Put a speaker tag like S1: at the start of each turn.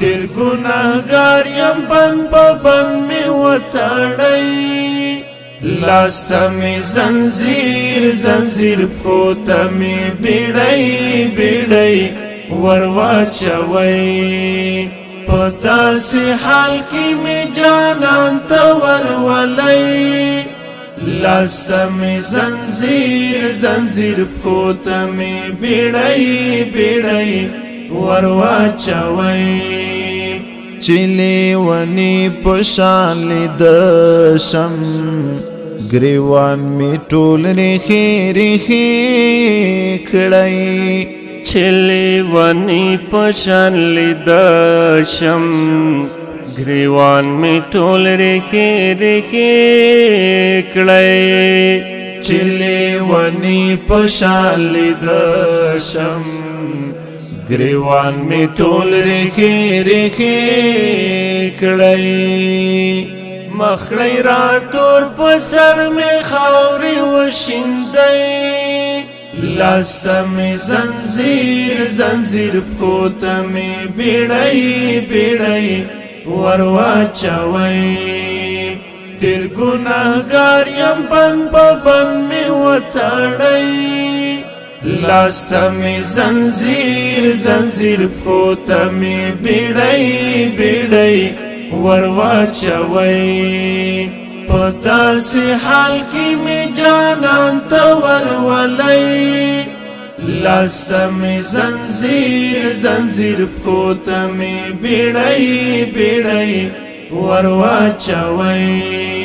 S1: ډېر ګناهګار یم بند په بند مې وتړی لاس ته مې زنځیر زنځیر پښو ته مې بیړۍ بیړۍ ور واچوئ په داسې حال کې مې جانان ته ورولئ لاس ته مې زنځیر زنځیر پښو ته مې بیړۍ بیړۍ ور واچوئ چې لیونی په شان لیده شم ګریوان مې ټول ریخي ریخي کړی
S2: چې لیونی په شان لیده شم ګریوان مې ټول ریخي ریخي کړی
S1: چې لیونی په شان لیده شم ګریوان می ټول ریخي ریخي کړی مخړی را تور په سر می خاورې وشیندی لاس ته می زنځیر زنځیر پښو ته می بیړۍ بیړۍ ور واچوئ ډېر ګناهګار یم بند په بند می وتړی لاس ته مې زنځیر زنځیر پښو ته مې بیړۍ بیړۍ ور واچوئ په داسې حال کې مې جانان ته ورولئ لاس ته مې زنځیر زنځیر پښو ته مې بیړۍ بیړۍ ور واچوئ